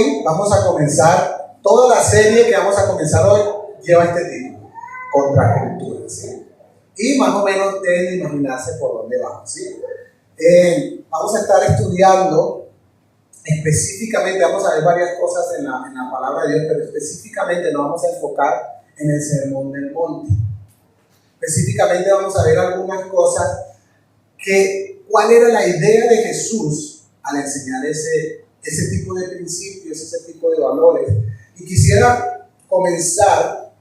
hoy vamos a comenzar, toda la serie que vamos a comenzar hoy lleva este título, Contracultura, ¿sí? Y más o menos deben imaginarse por dónde vamos, ¿sí? Vamos a estar estudiando específicamente, vamos a ver varias cosas en la palabra de Dios, pero específicamente nos vamos a enfocar en el Sermón del Monte. Específicamente vamos a ver algunas cosas cuál era la idea de Jesús al enseñar ese tipo de principios, ese tipo de valores. Y quisiera comenzar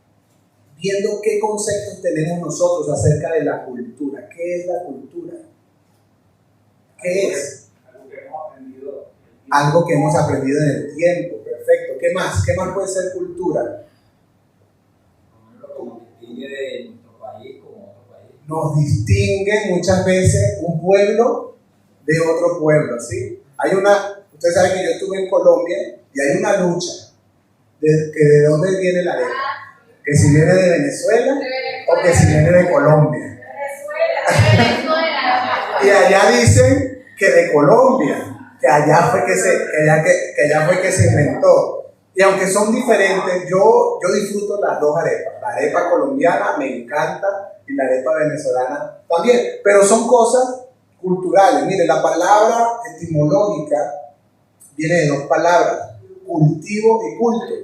viendo qué conceptos tenemos nosotros acerca de la cultura. ¿Qué es la cultura? ¿Qué es? Algo que hemos aprendido en el tiempo. Perfecto. ¿Qué más? ¿Qué más puede ser cultura? Nos distingue muchas veces un pueblo de otro pueblo, ¿sí? Ustedes saben que yo estuve en Colombia y hay una lucha de dónde viene la arepa, que si viene de Venezuela o que si viene de Colombia. Y allá dicen que de Colombia, que allá fue que se inventó. Y aunque son diferentes, yo disfruto las dos arepas. La arepa colombiana me encanta y la arepa venezolana también. Pero son cosas culturales. Mire, la palabra etimológica viene de dos palabras, cultivo y culto.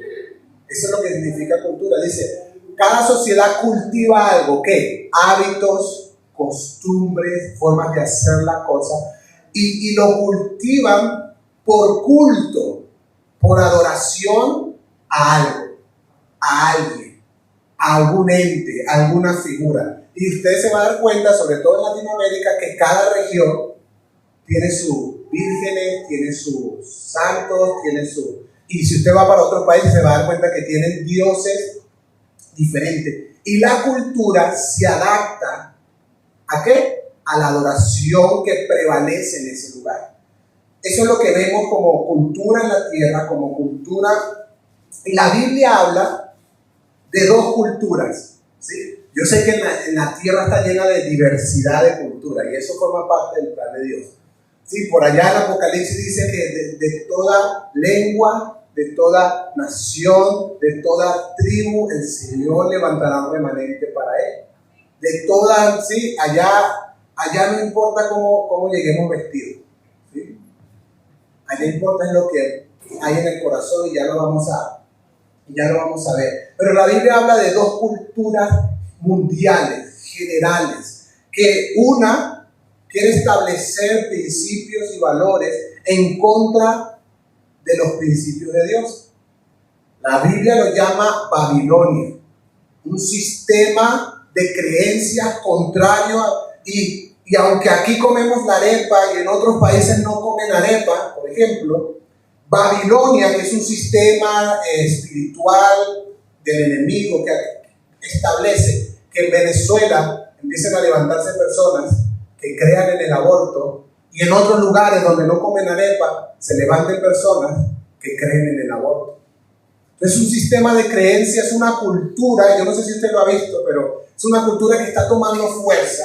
Eso es lo que significa cultura. Dice, cada sociedad cultiva algo, ¿qué? Hábitos, costumbres, formas de hacer la cosa. Y lo cultivan por culto, por adoración a algo, a alguien, a algún ente, a alguna figura. Y usted se va a dar cuenta, sobre todo en Latinoamérica, que cada región tiene sus vírgenes, tiene sus santos, y si usted va para otro país se va a dar cuenta que tienen dioses diferentes. Y la cultura se adapta ¿a qué? A la adoración que prevalece en ese lugar. Eso es lo que vemos como cultura en la tierra, como cultura. Y la Biblia habla de dos culturas, ¿sí? Yo sé que en la tierra está llena de diversidad de cultura y eso forma parte del plan de Dios. Sí, por allá en Apocalipsis dice que de toda lengua, de toda nación, de toda tribu, el Señor levantará un remanente para Él. De toda, sí, allá no importa cómo lleguemos vestidos, ¿sí? Allá importa es lo que hay en el corazón y ya lo vamos a ver. Pero la Biblia habla de dos culturas mundiales, generales, que una quiere establecer principios y valores en contra de los principios de Dios. La Biblia lo llama Babilonia, un sistema de creencias contrario y aunque aquí comemos la arepa y en otros países no comen arepa, por ejemplo, Babilonia, que es un sistema espiritual del enemigo que establece que en Venezuela empiecen a levantarse personas que crean en el aborto y en otros lugares donde no comen arepa se levanten personas que creen en el aborto. Es un sistema de creencias, una cultura, yo no sé si usted lo ha visto, pero es una cultura que está tomando fuerza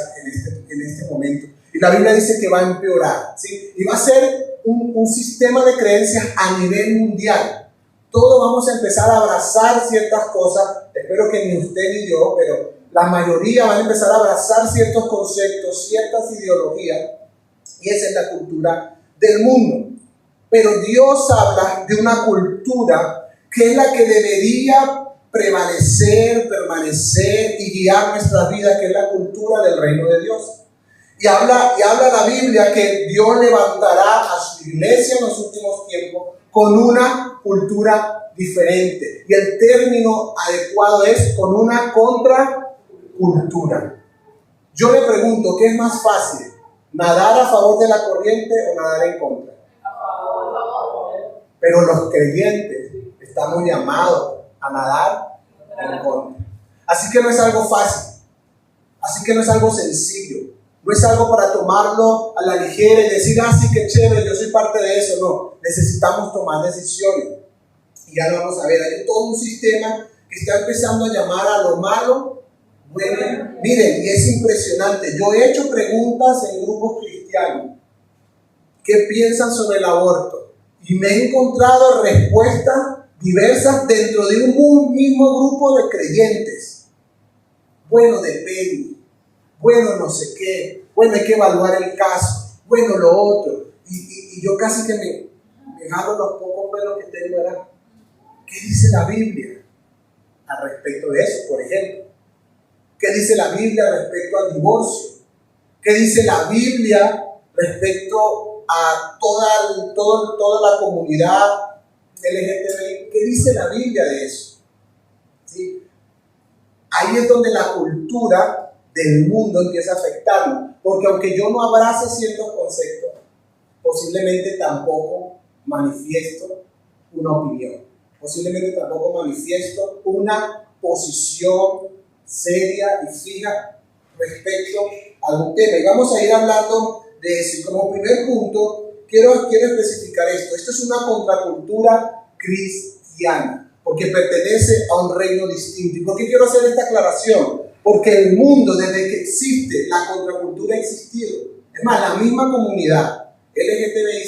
en este momento. Y la Biblia dice que va a empeorar, ¿sí? Y va a ser un sistema de creencias a nivel mundial. Todos vamos a empezar a abrazar ciertas cosas, espero que ni usted ni yo, pero la mayoría van a empezar a abrazar ciertos conceptos, ciertas ideologías, y esa es la cultura del mundo. Pero Dios habla de una cultura que es la que debería prevalecer, permanecer y guiar nuestras vidas, que es la cultura del reino de Dios. Y habla la Biblia que Dios levantará a su iglesia en los últimos tiempos con una cultura diferente. Y el término adecuado es con una contracultura. Yo le pregunto, ¿qué es más fácil? ¿Nadar a favor de la corriente o nadar en contra? Pero los creyentes estamos llamados a nadar en contra. Así que no es algo fácil. Así que no es algo sencillo. No es algo para tomarlo a la ligera y decir, sí, qué chévere, yo soy parte de eso. No, necesitamos tomar decisiones. Y ya lo vamos a ver. Hay todo un sistema que está empezando a llamar a lo malo bueno. Miren, y es impresionante. Yo he hecho preguntas en grupos cristianos. ¿Qué piensan sobre el aborto? Y me he encontrado respuestas diversas dentro de un mismo grupo de creyentes. Bueno, depende. Bueno, no sé qué. Bueno, hay que evaluar el caso. Bueno, lo otro. Y yo casi que me jalo los pocos pelos que tengo, ¿verdad? ¿Qué dice la Biblia al respecto de eso, por ejemplo? ¿Qué dice la Biblia respecto al divorcio? ¿Qué dice la Biblia respecto a toda la comunidad LGTBI? ¿Qué dice la Biblia de eso? ¿Sí? Ahí es donde la cultura del mundo empieza a afectarnos, porque aunque yo no abrace ciertos conceptos, posiblemente tampoco manifiesto una opinión, posiblemente tampoco manifiesto una posición seria y fija respecto a algún tema. Y vamos a ir hablando de eso. Y como primer punto, quiero especificar esto. Esto es una contracultura cristiana, porque pertenece a un reino distinto. ¿Y por qué quiero hacer esta aclaración? Porque el mundo, desde que existe, la contracultura ha existido. Es más, la misma comunidad LGTBI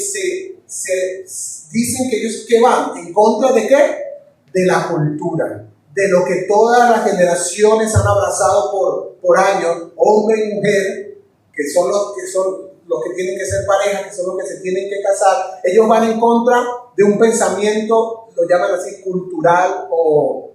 se dicen que ellos que van en contra de ¿qué? De la cultura, de lo que todas las generaciones han abrazado por años, hombre y mujer, que son los que tienen que ser pareja, que son los que se tienen que casar. Ellos van en contra de un pensamiento, lo llaman así, cultural o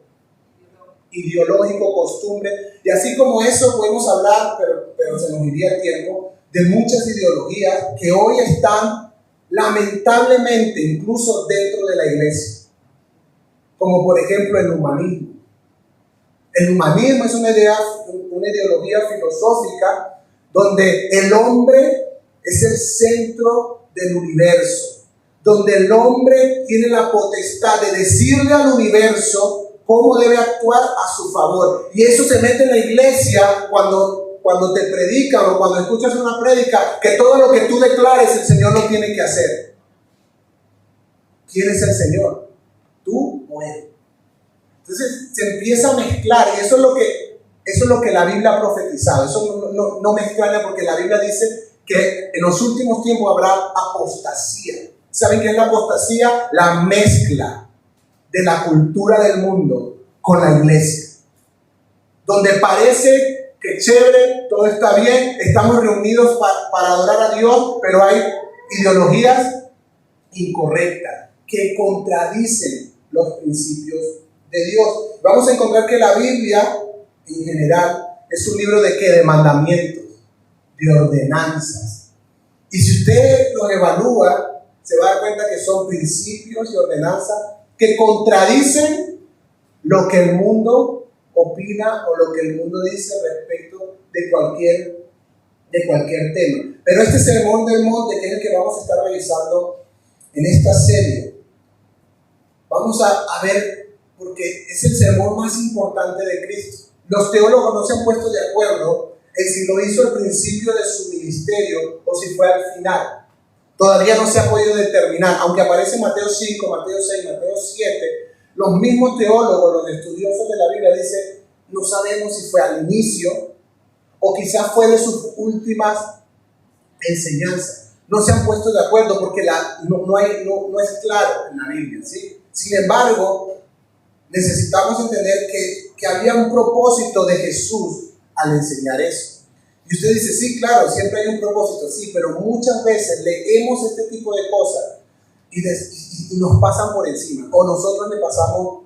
ideológico, costumbre. Y así como eso podemos hablar, pero se nos iría el tiempo, de muchas ideologías que hoy están lamentablemente incluso dentro de la iglesia, como por ejemplo el humanismo. El humanismo es una ideología filosófica donde el hombre es el centro del universo, donde el hombre tiene la potestad de decirle al universo cómo debe actuar a su favor. Y eso se mete en la iglesia cuando te predican o cuando escuchas una prédica, que todo lo que tú declares el Señor lo tiene que hacer. ¿Quién es el Señor? ¿Tú o Él? Entonces se empieza a mezclar, y eso es lo que la Biblia ha profetizado. Eso no me extraña, porque la Biblia dice que en los últimos tiempos habrá apostasía. ¿Saben qué es la apostasía? La mezcla de la cultura del mundo con la iglesia, donde parece que chévere, todo está bien, estamos reunidos para adorar a Dios, pero hay ideologías incorrectas que contradicen los principios de Dios. Vamos a encontrar que la Biblia, en general, es un libro de ¿qué? De mandamientos, de ordenanzas. Y si usted los evalúa, se va a dar cuenta que son principios y ordenanzas que contradicen lo que el mundo opina o lo que el mundo dice respecto de cualquier tema. Pero este sermón del monte, que es el que vamos a estar revisando en esta serie, vamos a ver, porque es el sermón más importante de Cristo. Los teólogos no se han puesto de acuerdo en si lo hizo al principio de su ministerio o si fue al final. Todavía no se ha podido determinar, aunque aparece en Mateo 5, Mateo 6, Mateo 7, los mismos teólogos, los estudiosos de la Biblia dicen, no sabemos si fue al inicio o quizás fue de sus últimas enseñanzas. No se han puesto de acuerdo porque no es claro en la Biblia, ¿sí? Sin embargo, necesitamos entender que había un propósito de Jesús al enseñar eso. Y usted dice, sí, claro, siempre hay un propósito, sí, pero muchas veces leemos este tipo de cosas y nos pasan por encima, o nosotros le pasamos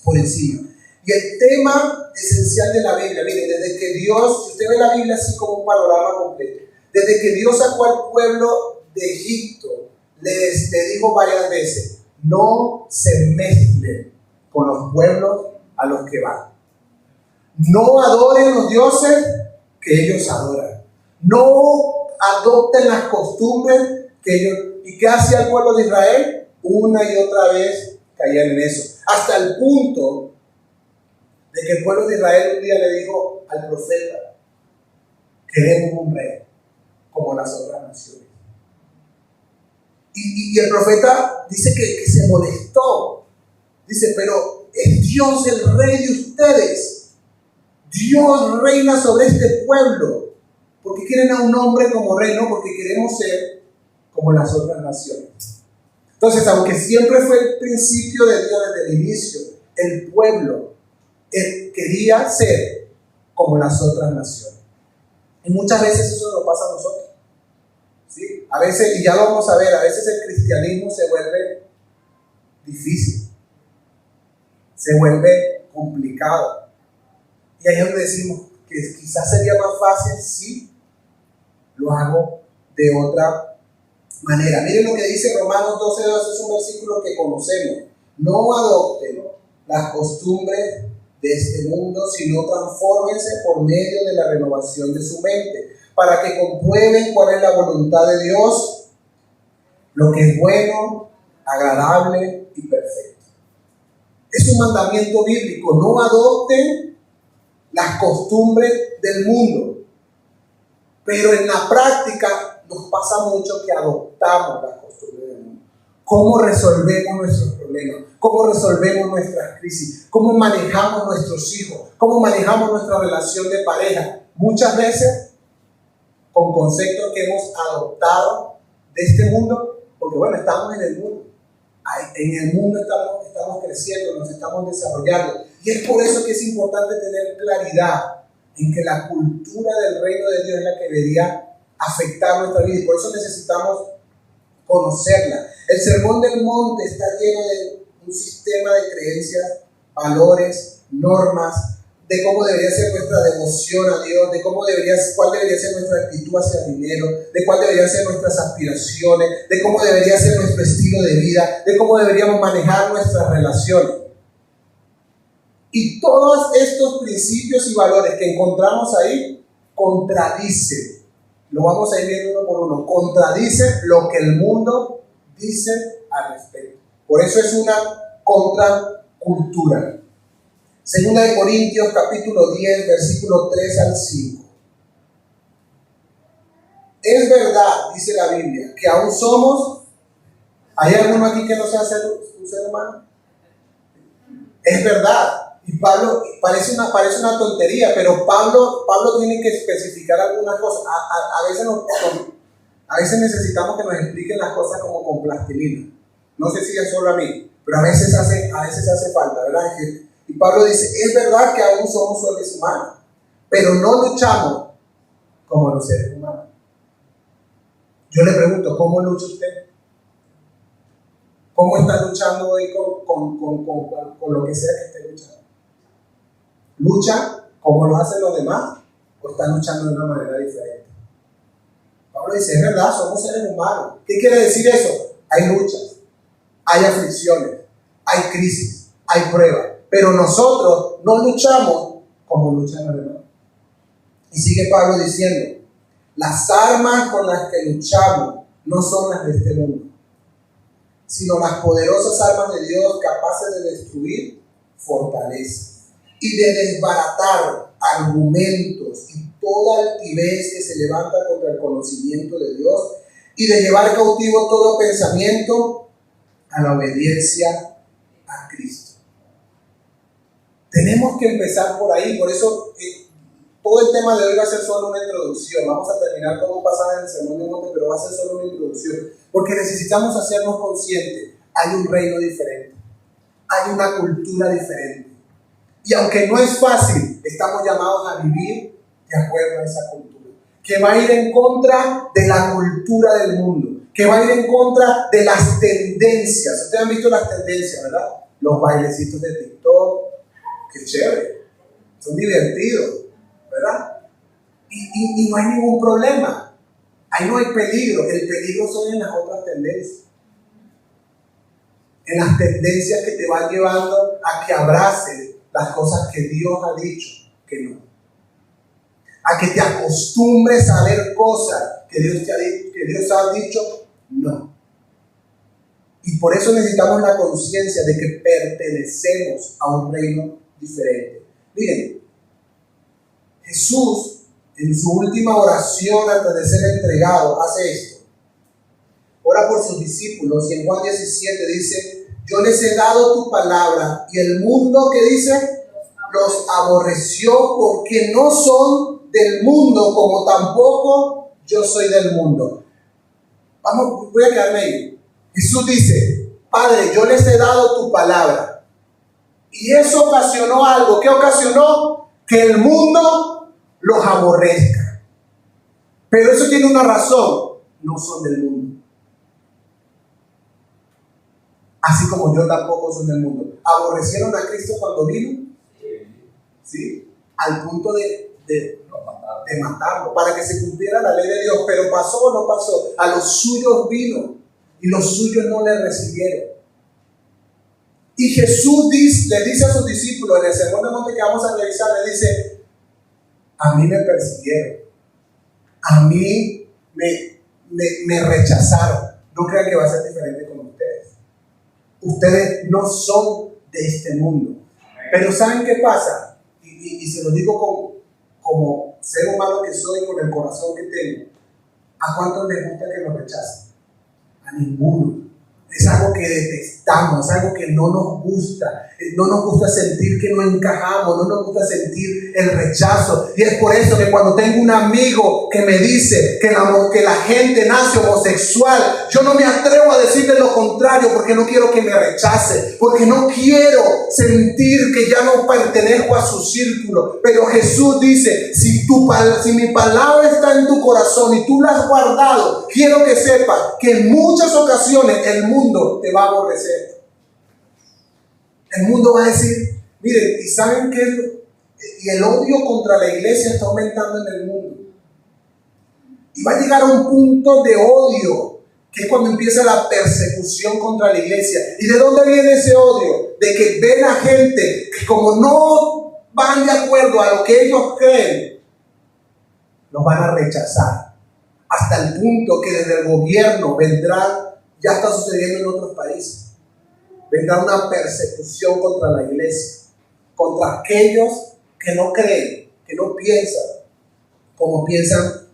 por encima. Y el tema esencial de la Biblia, mire, desde que Dios, si usted ve la Biblia así como un panorama completo, desde que Dios sacó al pueblo de Egipto, le dijo varias veces, no se mezclen con los pueblos a los que van. No adoren los dioses que ellos adoran. No adopten las costumbres que ellos. ¿Y qué hacía el pueblo de Israel? Una y otra vez caían en eso. Hasta el punto de que el pueblo de Israel un día le dijo al profeta, queremos un rey como las otras naciones. Y el profeta dice que se molestó. Dice, pero es Dios el rey de ustedes. Dios reina sobre este pueblo. ¿Por qué quieren a un hombre como rey? No, porque queremos ser como las otras naciones. Entonces, aunque siempre fue el principio de Dios desde el inicio, el pueblo quería ser como las otras naciones. Y muchas veces eso nos pasa a nosotros. ¿Sí? A veces, y ya lo vamos a ver, a veces el cristianismo se vuelve difícil, se vuelve complicado. Y ahí es donde decimos que quizás sería más fácil si lo hago de otra manera. Miren lo que dice Romanos 12:2, es un versículo que conocemos. No adopten las costumbres de este mundo, sino transfórmense por medio de la renovación de su mente, para que comprueben cuál es la voluntad de Dios, lo que es bueno, agradable y perfecto. Es un mandamiento bíblico. No adopten las costumbres del mundo. Pero en la práctica nos pasa mucho que adoptamos las costumbres del mundo. ¿Cómo resolvemos nuestros problemas? ¿Cómo resolvemos nuestras crisis? ¿Cómo manejamos nuestros hijos? ¿Cómo manejamos nuestra relación de pareja? Muchas veces con conceptos que hemos adoptado de este mundo, porque bueno, estamos en el mundo. En el mundo estamos creciendo, nos estamos desarrollando. Y es por eso que es importante tener claridad en que la cultura del reino de Dios es la que debería afectar nuestra vida. Y por eso necesitamos conocerla. El Sermón del Monte está lleno de un sistema de creencias, valores, normas, de cómo debería ser nuestra devoción a Dios, de cuál debería ser nuestra actitud hacia el dinero, de cuál deberían ser nuestras aspiraciones, de cómo debería ser nuestro estilo de vida, de cómo deberíamos manejar nuestras relaciones. Y todos estos principios y valores que encontramos ahí contradicen, lo vamos a ir viendo uno por uno, contradicen lo que el mundo dice al respecto. Por eso es una contracultura. Segunda de Corintios capítulo 10, versículo 3 al 5. Es verdad, dice la Biblia, que aún somos, ¿hay alguno aquí que no sea un ser humano? Es verdad. Y Pablo, parece una tontería, pero Pablo tiene que especificar algunas cosas. A veces necesitamos que nos expliquen las cosas como con plastilina. No sé si es solo a mí, pero a veces hace falta, ¿verdad? Y Pablo dice, es verdad que aún somos seres humanos, pero no luchamos como los seres humanos. Yo le pregunto, ¿cómo lucha usted? ¿Cómo está luchando hoy con lo que sea que esté luchando? ¿Lucha como lo hacen los demás o está luchando de una manera diferente? Pablo dice, es verdad, somos seres humanos. ¿Qué quiere decir eso? Hay luchas, hay aflicciones, hay crisis, hay pruebas, pero nosotros no luchamos como luchan los demás. Y sigue Pablo diciendo, las armas con las que luchamos no son las de este mundo, sino las poderosas armas de Dios capaces de destruir fortalezas y de desbaratar argumentos y toda altivez que se levanta contra el conocimiento de Dios y de llevar cautivo todo pensamiento a la obediencia a Cristo. Tenemos que empezar por ahí, por eso todo el tema de hoy va a ser solo una introducción. Vamos a terminar como pasaba en el Sermón del Monte, pero va a ser solo una introducción, porque necesitamos hacernos conscientes, hay un reino diferente, hay una cultura diferente. Y aunque no es fácil, estamos llamados a vivir de acuerdo a esa cultura, que va a ir en contra de la cultura del mundo, que va a ir en contra de las tendencias. Ustedes han visto las tendencias, ¿verdad? Los bailecitos de TikTok, qué chévere, son divertidos, ¿verdad? Y no hay ningún problema, ahí no hay peligro. El peligro son en las otras tendencias, en las tendencias que te van llevando a que abraces las cosas que Dios ha dicho que no, a que te acostumbres a ver cosas que Dios ha dicho no. Y por eso necesitamos la conciencia de que pertenecemos a un reino diferente. Miren, Jesús en su última oración antes de ser entregado hace esto, ora por sus discípulos, y en Juan 17 dice, yo les he dado tu palabra y el mundo, ¿qué dice? Los aborreció porque no son del mundo, como tampoco yo soy del mundo. Voy a quedarme ahí. Jesús dice, Padre, yo les he dado tu palabra. Y eso ocasionó algo. ¿Qué ocasionó? Que el mundo los aborrezca. Pero eso tiene una razón. No son del mundo. Así como yo tampoco soy del mundo. ¿Aborrecieron a Cristo cuando vino? ¿Sí? Al punto de matarlo, para que se cumpliera la ley de Dios. Pero pasó o no pasó. A los suyos vino y los suyos no le recibieron. Y Jesús le dice a sus discípulos en el Sermón del Monte que vamos a revisar, le dice, a mí me persiguieron, a mí me rechazaron. No crean que va a ser diferente con ustedes. Ustedes no son de este mundo. Pero ¿saben qué pasa? Y se lo digo como ser humano que soy, con el corazón que tengo. ¿A cuántos les gusta que nos rechacen? A ninguno. Es algo que detestamos, es algo que no nos gusta. No nos gusta sentir que no encajamos, no nos gusta sentir el rechazo. Y es por eso que cuando tengo un amigo que me dice que la gente nace homosexual, yo no me atrevo a decirle lo contrario, porque no quiero que me rechace, porque no quiero sentir que ya no pertenezco a su círculo. Pero Jesús dice, si mi palabra está en tu corazón y tú la has guardado, quiero que sepas que en muchas ocasiones el mundo te va a aborrecer. El mundo va a decir, miren, ¿y saben qué? Y el odio contra la iglesia está aumentando en el mundo. Y va a llegar a un punto de odio, que es cuando empieza la persecución contra la iglesia. ¿Y de dónde viene ese odio? De que ven a gente que, como no van de acuerdo a lo que ellos creen, los van a rechazar. Hasta el punto que desde el gobierno vendrá, ya está sucediendo en otros países, vendrá una persecución contra la iglesia, contra aquellos que no creen, que no piensan como piensan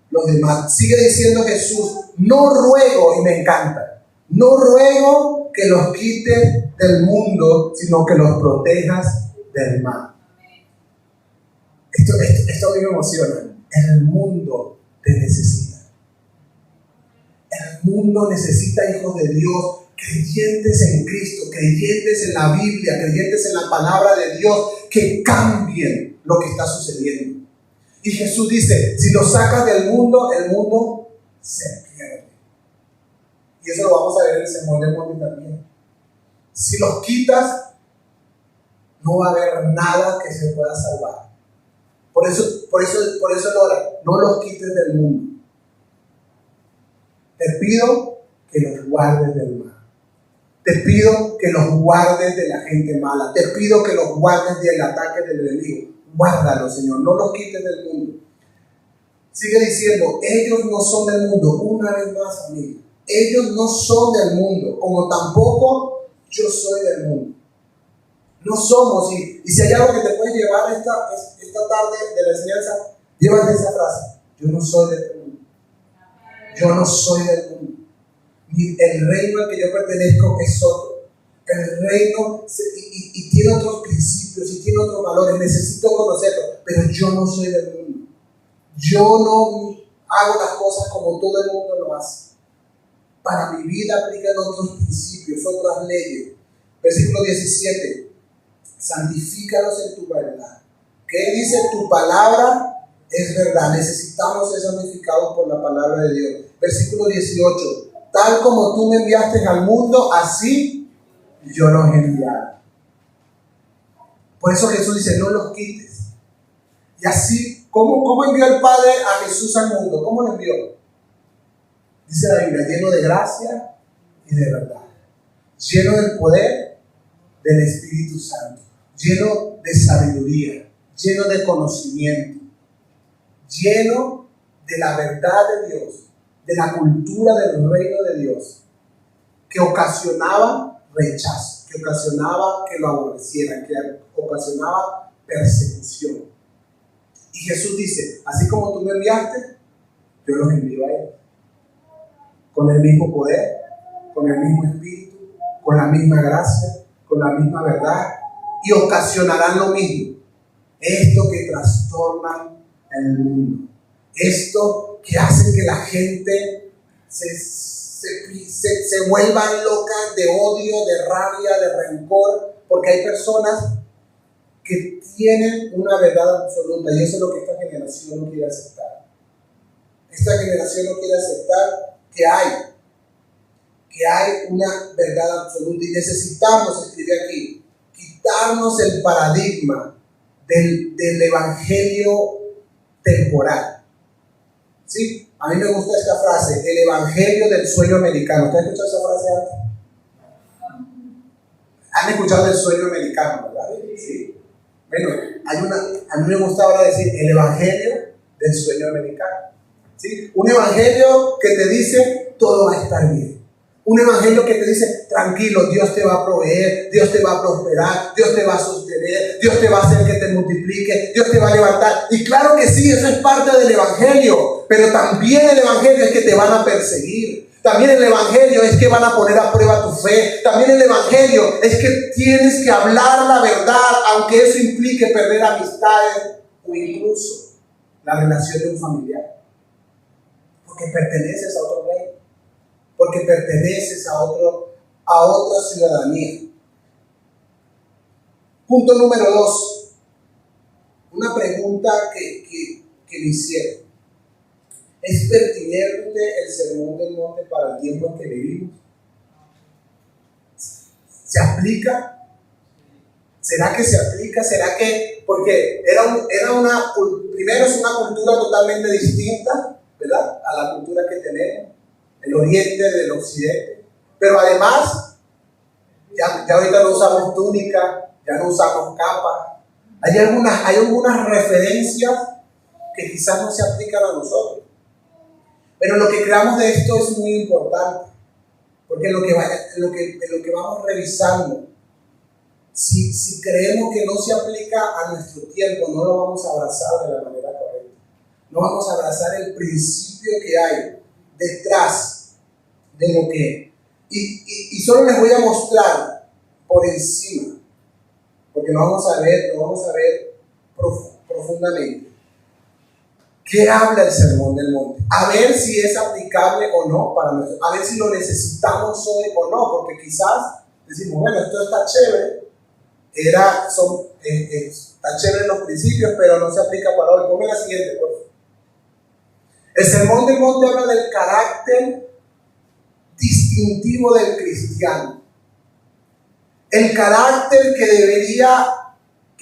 los demás. Sigue diciendo Jesús, no ruego, y me encanta, no ruego que los quites del mundo, sino que los protejas del mal. Esto a mí me emociona. El mundo te necesita. El mundo necesita hijos de Dios, creyentes en Cristo, creyentes en la Biblia, creyentes en la palabra de Dios, que cambien lo que está sucediendo. Y Jesús dice, si los sacas del mundo, el mundo se pierde. Y eso lo vamos a ver en el Sermón del Monte también. Si los quitas, no va a haber nada que se pueda salvar. Por eso ora, no los quites del mundo. Te pido que los guardes del mal. Te pido que los guardes de la gente mala. Te pido que los guardes del ataque del enemigo. Guárdalos, Señor. No los quites del mundo. Sigue diciendo, ellos no son del mundo. Una vez más, amigo. Ellos no son del mundo, como tampoco yo soy del mundo. No somos. Y si hay algo que te puedes llevar esta tarde de la enseñanza, llévate esa frase. Yo no soy del mundo. Yo no soy del mundo. El reino al que yo pertenezco es otro. El reino y tiene otros principios y tiene otros valores. Necesito conocerlo, pero yo no soy del mundo. Yo no hago las cosas como todo el mundo lo hace. Para mi vida aplican otros principios, otras leyes. Versículo 17. Santifícalos en tu verdad. ¿Qué dice? Tu palabra es verdad. Necesitamos ser santificados por la palabra de Dios. Versículo 18. Tal como tú me enviaste al mundo, así yo los he enviado. Por eso Jesús dice, no los quites. Y así, ¿cómo envió el Padre a Jesús al mundo? ¿Cómo lo envió? Dice la Biblia, lleno de gracia y de verdad. Lleno del poder del Espíritu Santo. Lleno de sabiduría. Lleno de conocimiento. Lleno de la verdad de Dios. De la cultura del reino de Dios, que ocasionaba rechazo, que ocasionaba que lo aborrecieran, que ocasionaba persecución. Y Jesús dice, así como tú me enviaste, yo los envío a ellos. Con el mismo poder, con el mismo espíritu, con la misma gracia, con la misma verdad, y ocasionarán lo mismo. Esto que trastorna el mundo. Esto que hace que la gente se se vuelvan locas de odio, de rabia, de rencor, porque hay personas que tienen una verdad absoluta y eso es lo que esta generación no quiere aceptar. Esta generación no quiere aceptar que hay una verdad absoluta y necesitamos, escribe aquí, quitarnos el paradigma del evangelio temporal. ¿Sí? A mí me gusta esta frase, el evangelio del sueño americano. ¿Ustedes han escuchado esa frase antes? Han escuchado del sueño americano, ¿verdad? Sí. Bueno, a mí me gusta ahora decir el evangelio del sueño americano. ¿Sí? Un evangelio que te dice todo va a estar bien. Un evangelio que te dice tranquilo, Dios te va a proveer, Dios te va a prosperar, Dios te va a sostener, Dios te va a hacer que te multiplique, Dios te va a levantar. Y claro que sí, eso es parte del evangelio, pero también el evangelio es que te van a perseguir. También el evangelio es que van a poner a prueba tu fe. También el evangelio es que tienes que hablar la verdad, aunque eso implique perder amistades o incluso la relación de un familiar. Porque perteneces a otro reino, porque perteneces a otra ciudadanía. Punto número 2. Una pregunta que me hicieron. ¿Es pertinente el sermón del monte para el tiempo en que vivimos? ¿Se aplica? ¿Será que se aplica? ¿Será que? Porque primero es una cultura totalmente distinta, ¿verdad? A la cultura que tenemos, el oriente del occidente. Pero además, ya ahorita no usamos túnica, ya no usamos capa. Hay algunas referencias que quizás no se aplican a nosotros. Pero lo que creamos de esto es muy importante, porque en lo que vamos revisando, si creemos que no se aplica a nuestro tiempo, no lo vamos a abrazar de la manera correcta. No vamos a abrazar el principio que hay detrás de lo que... Y solo les voy a mostrar por encima, porque lo vamos a ver profundamente. ¿Qué habla el sermón del monte? A ver si es aplicable o no para nosotros. A ver si lo necesitamos hoy o no, porque quizás decimos, bueno, esto está chévere, está chévere en los principios, pero no se aplica para hoy. Ponme la siguiente, por favor. El sermón del monte habla del carácter distintivo del cristiano. El carácter que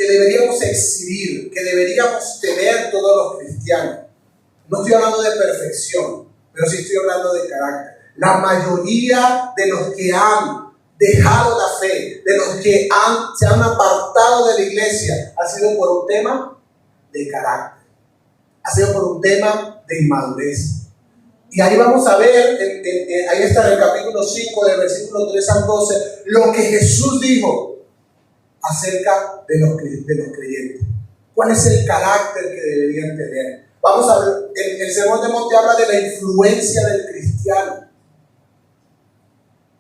deberíamos exhibir, que deberíamos tener todos los cristianos. No estoy hablando de perfección, pero sí estoy hablando de carácter. La mayoría de los que han dejado la fe, de los que se han apartado de la iglesia, ha sido por un tema de carácter, ha sido por un tema de inmadurez. Y ahí vamos a ver, ahí está en el capítulo 5, del versículo 3 al 12, lo que Jesús dijo acerca de los creyentes. ¿Cuál es el carácter que deberían tener? Vamos a ver, el sermón del monte habla de la influencia del cristiano,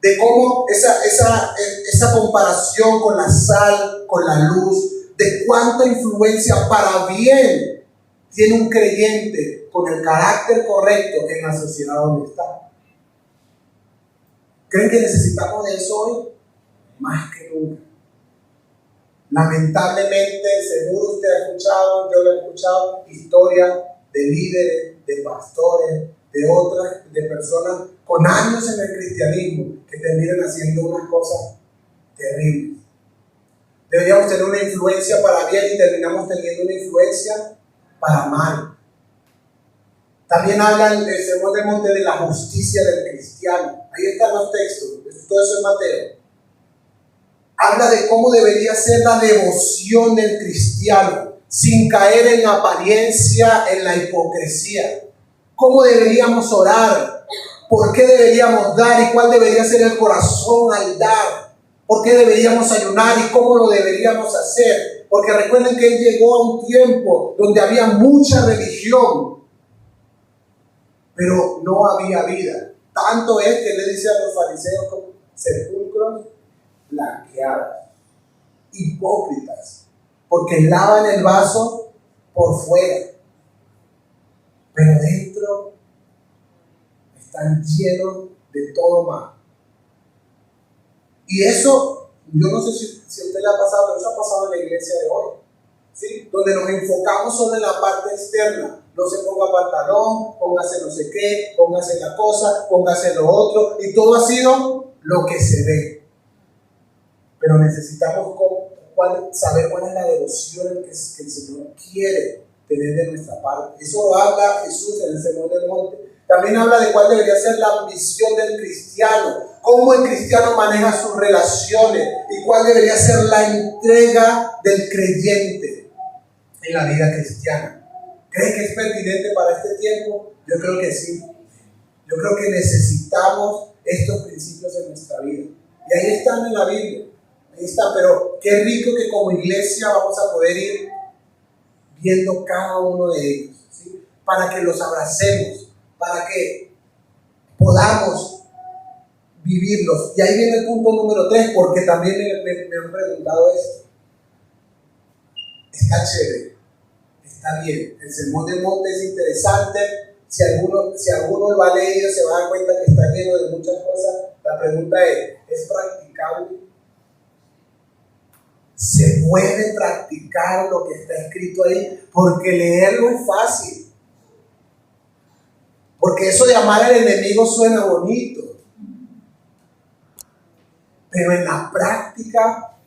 de cómo esa comparación con la sal, con la luz, de cuánta influencia para bien tiene un creyente con el carácter correcto en la sociedad donde está. ¿Creen que necesitamos de eso hoy? Más que nunca. Lamentablemente, seguro usted ha escuchado, yo lo he escuchado, historias de líderes, de pastores, de personas con años en el cristianismo que terminan haciendo unas cosas terribles. Deberíamos tener una influencia para bien y terminamos teniendo una influencia para mal. También habla el sermón del monte de la justicia del cristiano. Ahí están los textos, todo eso es Mateo. Habla de cómo debería ser la devoción del cristiano, sin caer en apariencia, en la hipocresía. ¿Cómo deberíamos orar? ¿Por qué deberíamos dar? ¿Y cuál debería ser el corazón al dar? ¿Por qué deberíamos ayunar? ¿Y cómo lo deberíamos hacer? Porque recuerden que Él llegó a un tiempo donde había mucha religión, pero no había vida. Tanto es que le dice a los fariseos como sepulcros blanqueados, hipócritas, porque lavan el vaso por fuera, pero dentro están llenos de todo mal. Y eso, yo no sé si a usted le ha pasado, pero eso ha pasado en la iglesia de hoy, ¿sí? Donde nos enfocamos solo en la parte externa. No se ponga pantalón, póngase no sé qué, póngase la cosa, póngase lo otro, y todo ha sido lo que se ve. Pero necesitamos saber cuál es la devoción que el Señor quiere tener de nuestra parte. Eso lo habla Jesús en el Sermón del Monte. También habla de cuál debería ser la ambición del cristiano, cómo el cristiano maneja sus relaciones y cuál debería ser la entrega del creyente en la vida cristiana. ¿Cree que es pertinente para este tiempo? Yo creo que sí. Yo creo que necesitamos estos principios en nuestra vida. Y ahí están en la Biblia. Ahí está, pero qué rico que como iglesia vamos a poder ir viendo cada uno de ellos, ¿sí? Para que los abracemos, para que podamos vivirlos. Y ahí viene el punto número 3, porque también me han preguntado esto. Está chévere, está bien. El Sermón del Monte es interesante. Si alguno lo ha leído, se va a dar cuenta que está lleno de muchas cosas. La pregunta ¿es practicable? ¿Se puede practicar lo que está escrito ahí? Porque leerlo es fácil. Porque eso de amar al enemigo suena bonito. Pero en la práctica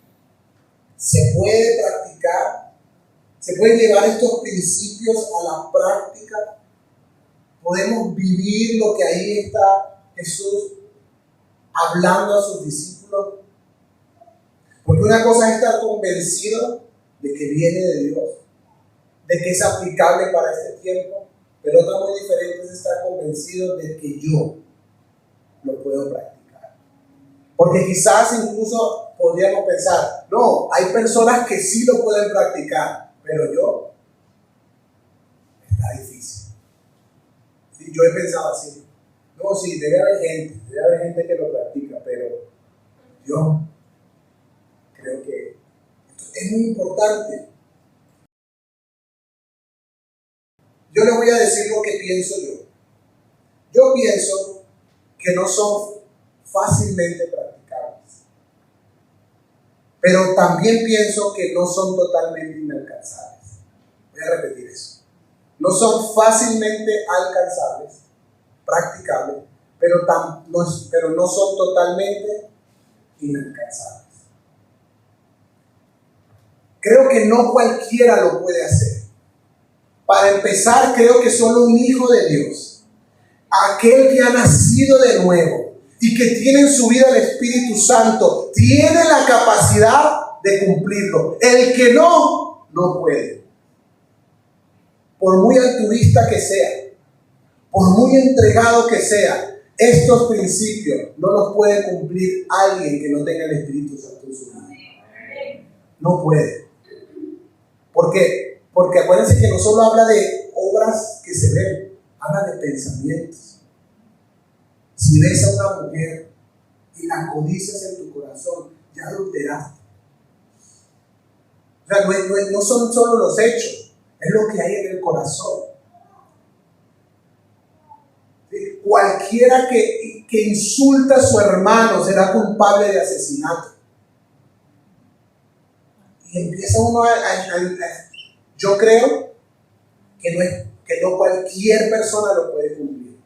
se puede practicar. Se pueden llevar estos principios a la práctica. Podemos vivir lo que ahí está Jesús hablando a sus discípulos. Porque una cosa es estar convencido de que viene de Dios, de que es aplicable para este tiempo, pero otra muy diferente es estar convencido de que yo lo puedo practicar. Porque quizás incluso podríamos pensar, no, hay personas que sí lo pueden practicar, pero yo, está difícil. ¿Sí? Yo he pensado así, no, sí, debe haber gente que lo practica, pero yo creo que esto es muy importante. Yo le voy a decir lo que pienso yo. Yo pienso que no son fácilmente practicables. Pero también pienso que no son totalmente inalcanzables. Voy a repetir eso. No son fácilmente alcanzables, practicables, pero no son totalmente inalcanzables. Creo que no cualquiera lo puede hacer. Para empezar, creo que solo un hijo de Dios, aquel que ha nacido de nuevo y que tiene en su vida el Espíritu Santo, tiene la capacidad de cumplirlo. El que no puede. Por muy altruista que sea, por muy entregado que sea, estos principios no los puede cumplir alguien que no tenga el Espíritu Santo en su vida. No puede. ¿Por qué? Porque acuérdense que no solo habla de obras que se ven, habla de pensamientos. Si ves a una mujer y la codicias en tu corazón, ya adulteraste. O sea, no son solo los hechos, es lo que hay en el corazón. ¿Sí? Cualquiera que insulta a su hermano será culpable de asesinato. Y empieza uno yo creo que no cualquier persona lo puede cumplir.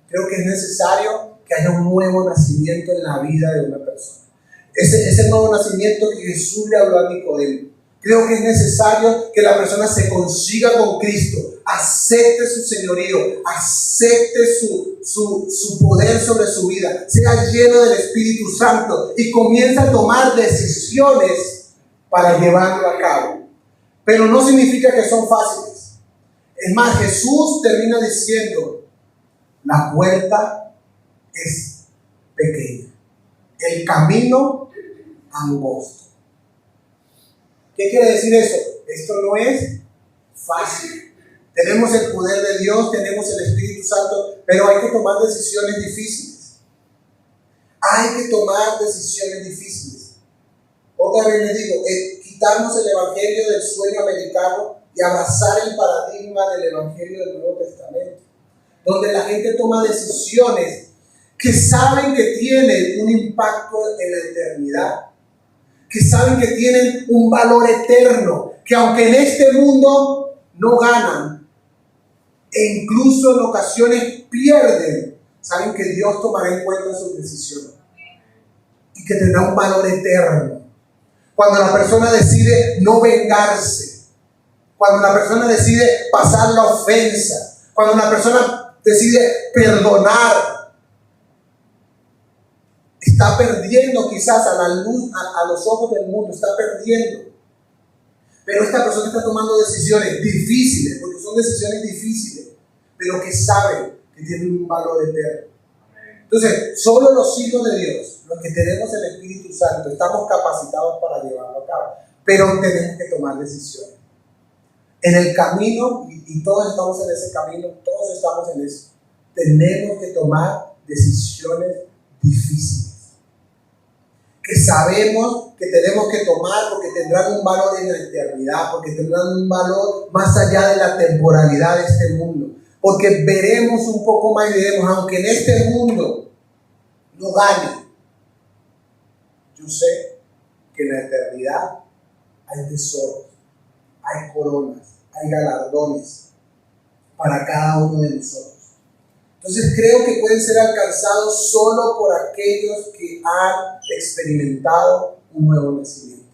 Creo que es necesario que haya un nuevo nacimiento en la vida de una persona. Ese nuevo nacimiento que Jesús le habló a Nicodemo. Creo que es necesario que la persona se consiga con Cristo, acepte su señorío, acepte su poder sobre su vida, sea lleno del Espíritu Santo y comience a tomar decisiones para llevarlo a cabo. Pero no significa que son fáciles. Es más, Jesús termina diciendo, la puerta es pequeña, el camino angosto. ¿Qué quiere decir eso? Esto no es fácil. Tenemos el poder de Dios, tenemos el Espíritu Santo, pero hay que tomar decisiones difíciles. Hay que tomar decisiones difíciles. Otra vez les digo, quitarnos el evangelio del sueño americano y abrazar el paradigma del evangelio del Nuevo Testamento, donde la gente toma decisiones que saben que tienen un impacto en la eternidad, que saben que tienen un valor eterno, que aunque en este mundo no ganan e incluso en ocasiones pierden, saben que Dios tomará en cuenta sus decisiones y que tendrá un valor eterno. Cuando la persona decide no vengarse, cuando la persona decide pasar la ofensa, cuando la persona decide perdonar, está perdiendo quizás a la luz, a los ojos del mundo, está perdiendo. Pero esta persona está tomando decisiones difíciles, porque son decisiones difíciles, pero que saben que tienen un valor eterno. Entonces, solo los hijos de Dios, los que tenemos el Espíritu Santo, estamos capacitados para llevarlo a cabo, pero tenemos que tomar decisiones. En el camino, y todos estamos en ese camino, todos estamos en eso, tenemos que tomar decisiones difíciles, que sabemos que tenemos que tomar porque tendrán un valor en la eternidad, porque tendrán un valor más allá de la temporalidad de este mundo, porque veremos un poco más y diremos, aunque en este mundo no gane, yo sé que en la eternidad hay tesoros, hay coronas, hay galardones para cada uno de nosotros. Entonces creo que pueden ser alcanzados solo por aquellos que han experimentado un nuevo nacimiento.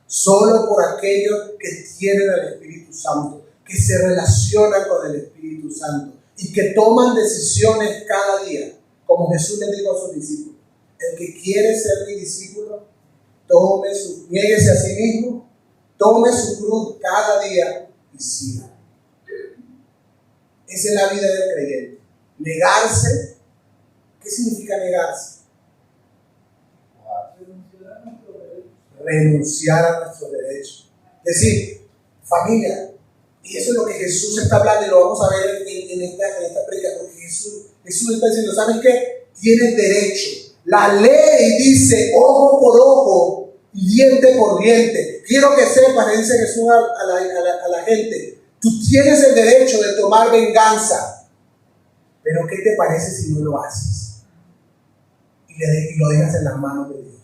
Solo por aquellos que tienen al Espíritu Santo, que se relacionan con el Espíritu Santo y que toman decisiones cada día, como Jesús le dijo a sus discípulos. El que quiere ser mi discípulo, niéguese a sí mismo, tome su cruz cada día y siga. Esa es la vida del creyente. Negarse. ¿Qué significa negarse? Renunciar a nuestros derechos. Es decir, familia, y eso es lo que Jesús está hablando y lo vamos a ver en esta predicación, porque Jesús está diciendo, ¿sabes qué? Tienes derecho. La ley dice ojo por ojo y diente por diente. Quiero que sepas, le dice Jesús a la gente, tú tienes el derecho de tomar venganza. Pero ¿qué te parece si no lo haces? Y lo dejas en las manos de Dios.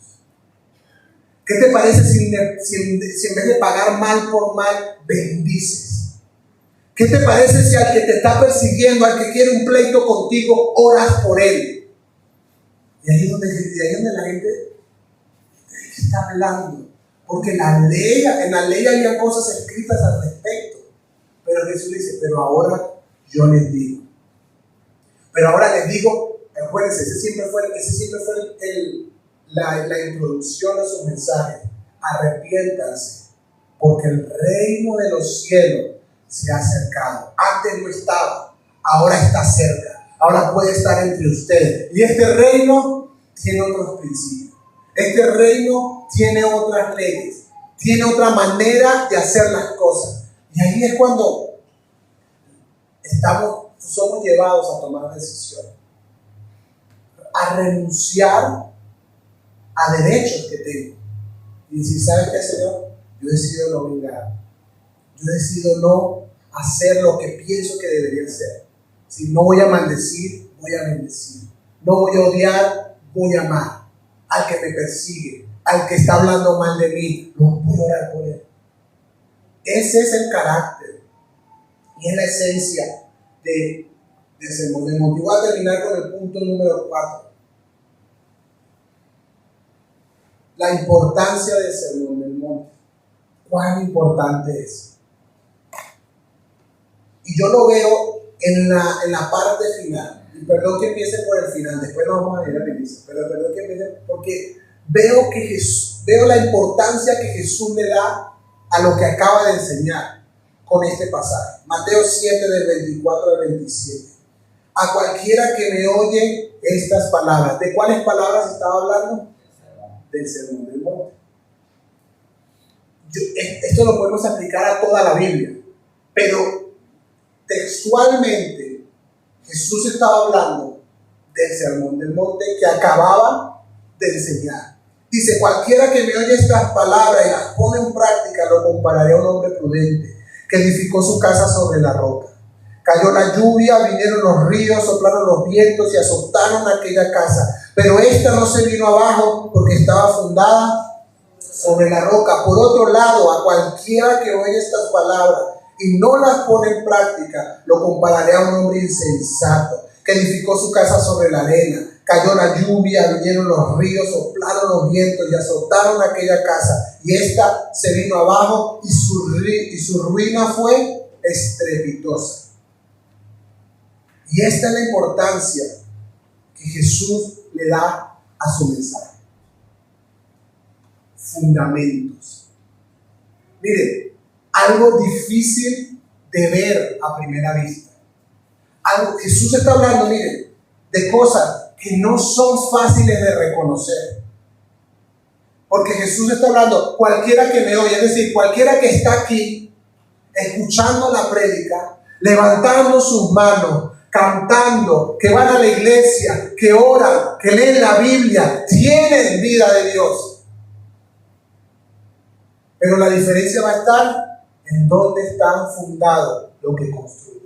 ¿Qué te parece si en vez de pagar mal por mal, bendices? ¿Qué te parece si al que te está persiguiendo, al que quiere un pleito contigo, oras por él? Y ahí es donde la gente está hablando. Porque en la ley había cosas escritas al respecto. Pero Jesús dice, pero ahora yo les digo. Pero ahora les digo, acuérdense, ese siempre fue la introducción a su mensaje. Arrepiéntanse, porque el reino de los cielos se ha acercado. Antes no estaba, ahora está cerca. Ahora puede estar entre ustedes. Y este reino tiene otros principios. Este reino tiene otras leyes. Tiene otra manera de hacer las cosas. Y ahí es cuando somos llevados a tomar decisiones, a renunciar a derechos que tengo y decir, ¿sabes qué, Señor? Yo decido no vengar, yo decido no hacer lo que pienso que debería hacer. Si no voy a maldecir, voy a bendecir, no voy a odiar, voy a amar al que me persigue, al que está hablando mal de mí, no voy a orar por él. Ese es el carácter y es la esencia del Sermón del Monte. Voy a terminar con el punto número 4. La importancia del Sermón del Monte. ¿Cuán importante es? Y yo lo veo en la parte final. Y perdón que empiece por el final, después nos vamos a ir al inicio, pero perdón que empiece porque veo la importancia que Jesús le da a lo que acaba de enseñar con este pasaje. Mateo 7, del 24 al 27. A cualquiera que me oye estas palabras. ¿De cuáles palabras estaba hablando? Del Sermón del Monte. Esto lo podemos aplicar a toda la Biblia, pero textualmente Jesús estaba hablando del Sermón del Monte que acababa de enseñar. Dice, cualquiera que me oye estas palabras y las pone en práctica, lo compararé a un hombre prudente que edificó su casa sobre la roca. Cayó la lluvia, vinieron los ríos, soplaron los vientos y azotaron aquella casa. Pero esta no se vino abajo porque estaba fundada sobre la roca. Por otro lado, a cualquiera que oye estas palabras y no las pone en práctica, lo compararé a un hombre insensato que edificó su casa sobre la arena. Cayó la lluvia, vinieron los ríos, soplaron los vientos y azotaron aquella casa. Y esta se vino abajo y su ruina fue estrepitosa. Y esta es la importancia que Jesús le da a su mensaje. Fundamentos. Mire, algo difícil de ver a primera vista. Jesús está hablando, mire, de cosas que no son fáciles de reconocer. Porque Jesús está hablando, cualquiera que me oye, es decir, cualquiera que está aquí, escuchando la prédica, levantando sus manos, cantando, que van a la iglesia, que oran, que leen la Biblia, tienen vida de Dios. Pero la diferencia va a estar en dónde están fundados lo que construyen.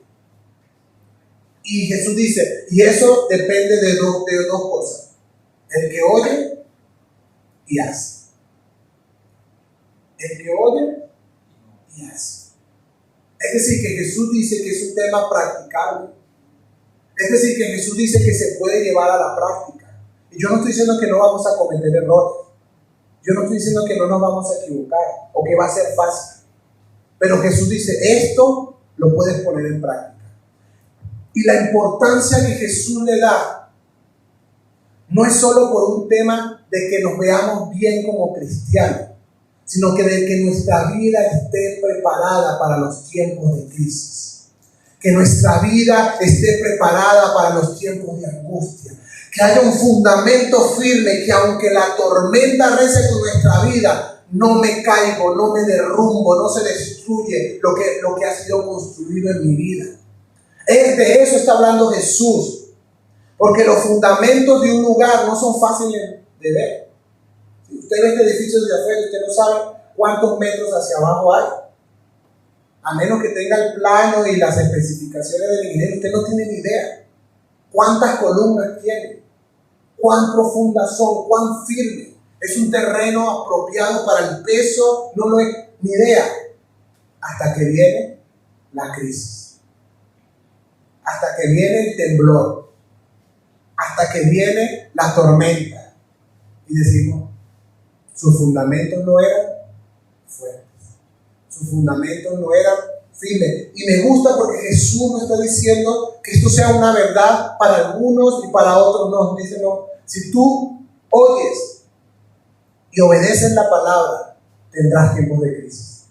Y Jesús dice, y eso depende de dos cosas: el que oye y hace. El que oye y hace. Es decir, que Jesús dice que es un tema practicable. Es decir, que Jesús dice que se puede llevar a la práctica. Y yo no estoy diciendo que no vamos a cometer errores. Yo no estoy diciendo que no nos vamos a equivocar o que va a ser fácil. Pero Jesús dice, esto lo puedes poner en práctica. Y la importancia que Jesús le da no es solo por un tema de que nos veamos bien como cristianos, sino que de que nuestra vida esté preparada para los tiempos de crisis. Que nuestra vida esté preparada para los tiempos de angustia. Que haya un fundamento firme, que aunque la tormenta rece con nuestra vida, no me caigo, no me derrumbo, no se destruye lo que ha sido construido en mi vida. De eso está hablando Jesús. Porque los fundamentos de un lugar no son fáciles de ver. Si usted ve este edificio desde afuera, usted no sabe cuántos metros hacia abajo hay. A menos que tenga el plano y las especificaciones del ingeniero, usted no tiene ni idea cuántas columnas tiene, cuán profundas son, cuán firme. Es un terreno apropiado para el peso, no lo es ni idea. Hasta que viene la crisis, hasta que viene el temblor, hasta que viene la tormenta. Y decimos, sus fundamentos no eran fuertes. Sus fundamentos no eran firmes. Y me gusta porque Jesús no está diciendo que esto sea una verdad para algunos y para otros no. Dice, no, si tú oyes y obedeces la palabra, tendrás tiempos de crisis.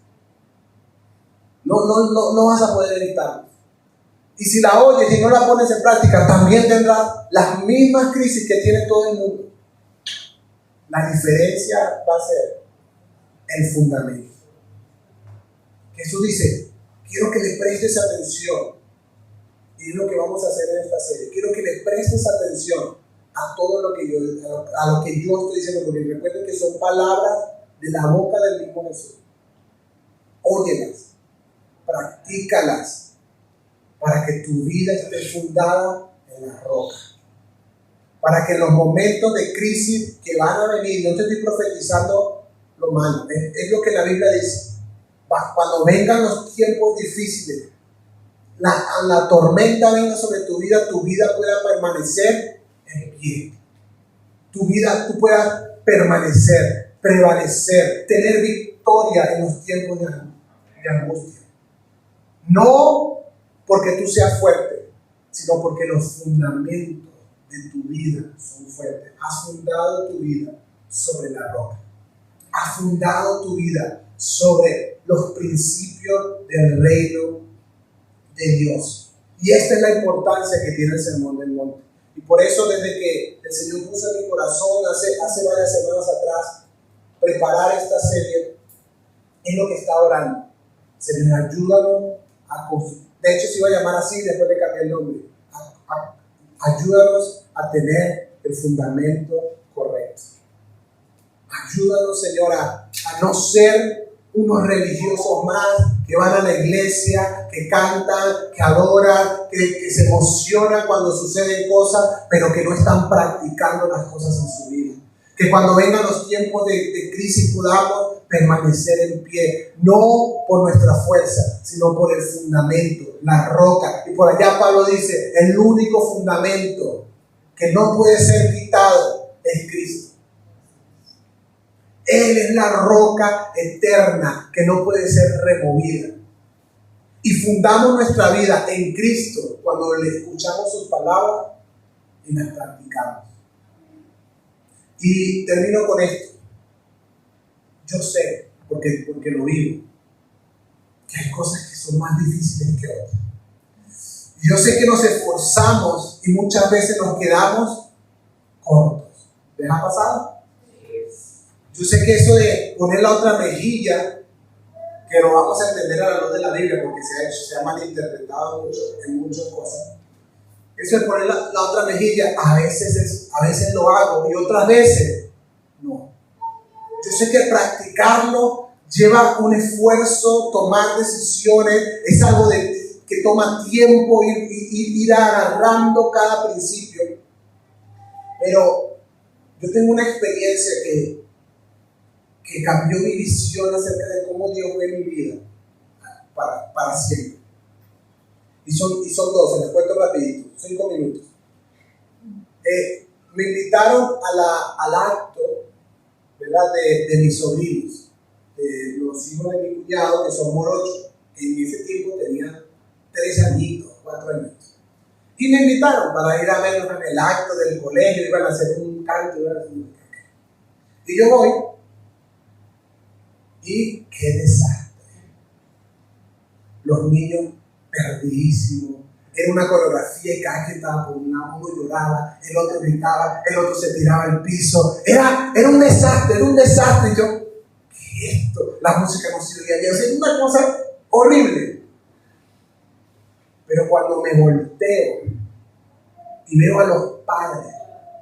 No vas a poder evitarlo. Y si la oyes y no la pones en práctica, también tendrás las mismas crisis que tiene todo el mundo. La diferencia va a ser el fundamento. Jesús dice, quiero que le prestes atención. Y es lo que vamos a hacer en esta serie. Quiero que le prestes atención a todo lo que yo estoy diciendo, porque recuerden que son palabras de la boca del mismo Jesús. Óyelas, practícalas, para que tu vida esté fundada en la roca. Para que en los momentos de crisis que van a venir, no te estoy profetizando lo malo, es lo que la Biblia dice. Cuando vengan los tiempos difíciles, la tormenta venga sobre tu vida pueda permanecer en pie. Tú puedas permanecer, prevalecer, tener victoria en los tiempos de angustia. No porque tú seas fuerte, sino porque los fundamentos de tu vida son fuertes. Has fundado tu vida sobre la roca. Has fundado tu vida sobre los principios del reino de Dios. Y esta es la importancia que tiene el Sermón del Monte. Y por eso, desde que el Señor puso en mi corazón hace varias semanas atrás preparar esta serie, es lo que está orando. Señor, ayúdanos a construir. De hecho, se iba a llamar así, después le cambié el nombre. Ayúdanos a tener el fundamento correcto. Ayúdanos, Señor, a no ser unos religiosos más que van a la iglesia, que cantan, que adoran, que se emocionan cuando suceden cosas, pero que no están practicando las cosas en su vida. Que cuando vengan los tiempos de crisis podamos permanecer en pie, no por nuestra fuerza, sino por el fundamento, la roca. Y por allá Pablo dice, el único fundamento que no puede ser quitado es Cristo. Él es la roca eterna que no puede ser removida. Y fundamos nuestra vida en Cristo cuando le escuchamos sus palabras y las practicamos. Y termino con esto. Yo sé, porque lo vivo, que hay cosas que son más difíciles que otras. Y yo sé que nos esforzamos y muchas veces nos quedamos cortos. ¿Les ha pasado? Yo sé que eso de poner la otra mejilla, que lo vamos a entender a la luz de la Biblia, porque se ha malinterpretado mucho en muchas cosas. Eso de poner la otra mejilla, a veces lo hago y otras veces no. Yo sé que practicarlo lleva un esfuerzo, tomar decisiones, es algo que toma tiempo ir agarrando cada principio. Pero yo tengo una experiencia que cambió mi visión acerca de cómo Dios ve mi vida para siempre. Y son dos, se les cuento rapidito, 5 minutos. Me invitaron al acto, ¿verdad? de mis sobrinos, de los hijos de mi cuñado, que son morochos, que en ese tiempo tenían 3 añitos, 4 añitos. Y me invitaron para ir a verlos en el acto del colegio, iban a hacer un canto, y yo voy, y qué desastre. Los niños perdidísimos. Era una coreografía y cada quien estaba por un lado, uno lloraba, el otro gritaba, el otro se tiraba al piso. Era un desastre. Y yo, ¿qué es esto? La música no se oía bien. O sea, es una cosa horrible. Pero cuando me volteo y veo a los padres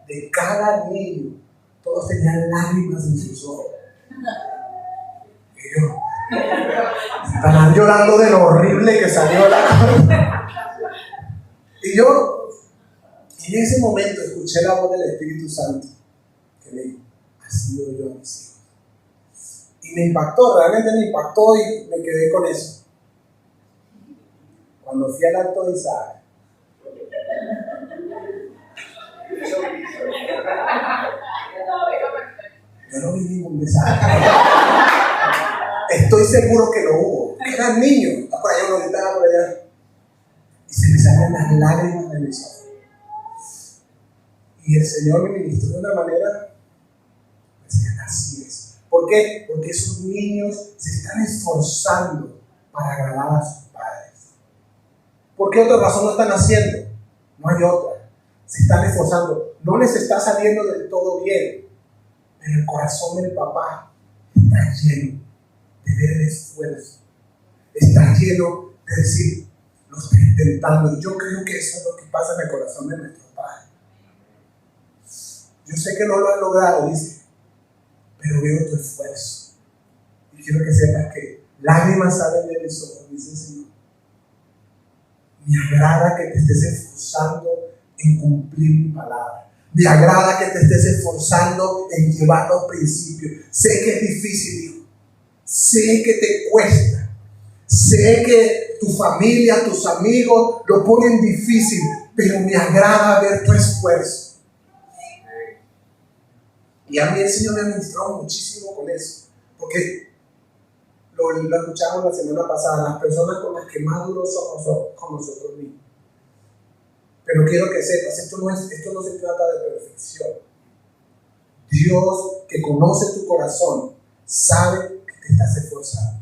de cada niño, todos tenían lágrimas en sus ojos. Y yo, estaban llorando de lo horrible que salió la cosa. Y yo, en ese momento, escuché la voz del Espíritu Santo que me dijo, así doy yo a mis hijos. Y me impactó, realmente me impactó y me quedé con eso. Cuando fui al acto de Isaac, yo no vi ningún desastre. Estoy seguro que lo hubo. Eran niños. Está por allá, uno gritaba por allá. Y se me salían las lágrimas de mis ojos. Y el Señor me ministró de una manera, decía, así es. ¿Por qué? Porque esos niños se están esforzando para agradar a sus padres. ¿Por qué otra razón lo están haciendo? No hay otra. Se están esforzando. No les está saliendo del todo bien, pero el corazón del papá está lleno de ver el esfuerzo. Está lleno de decir, lo estoy intentando. Y yo creo que eso es lo que pasa en el corazón de nuestro Padre. Yo sé que no lo has logrado, dice, pero veo tu esfuerzo. Y quiero que sepas que lágrimas salen de mis ojos, dice el Señor. Me agrada que te estés esforzando en cumplir mi palabra. Me agrada que te estés esforzando en llevar los principios. Sé que es difícil, hijo. Sé que te cuesta. Sé que tu familia, tus amigos lo ponen difícil, pero me agrada ver tu esfuerzo. Y a mí el Señor me ha ministrado muchísimo con eso, porque lo escuchamos la semana pasada, las personas con las que más duros somos con nosotros mismos. Pero quiero que sepas, esto no se trata de perfección. Dios, que conoce tu corazón, sabe que te estás esforzando.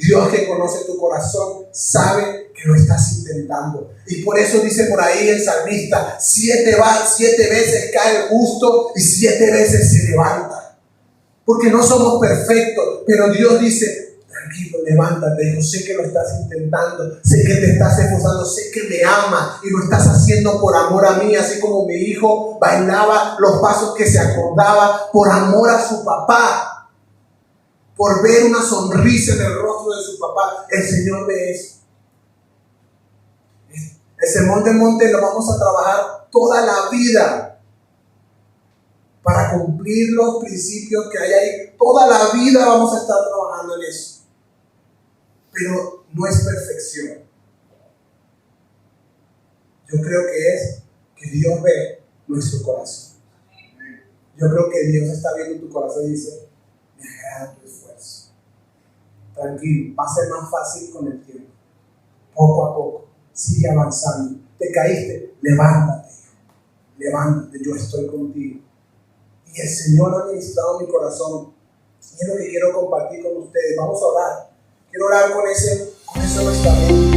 Dios, que conoce tu corazón, sabe que lo estás intentando. Y por eso dice por ahí el salmista, 7 veces cae el justo y 7 veces se levanta. Porque no somos perfectos, pero Dios dice, tranquilo, levántate. Yo sé que lo estás intentando, sé que te estás esforzando, sé que me amas y lo estás haciendo por amor a mí, así como mi hijo bailaba los pasos que se acordaba por amor a su papá. por ver una sonrisa en el rostro de su papá. El Señor ve eso. El sermón del monte lo vamos a trabajar toda la vida para cumplir los principios que hay ahí. Toda la vida vamos a estar trabajando en eso. Pero no es perfección. Yo creo que es que Dios ve nuestro corazón. Yo creo que Dios está viendo tu corazón y dice, me agrada tu esfuerzo. Tranquilo, va a ser más fácil con el tiempo. Poco a poco, sigue avanzando. Te caíste, levántate. Levántate, yo estoy contigo. Y el Señor ha ministrado mi corazón. Y es lo que quiero compartir con ustedes. Vamos a orar. Quiero orar con ese testamento.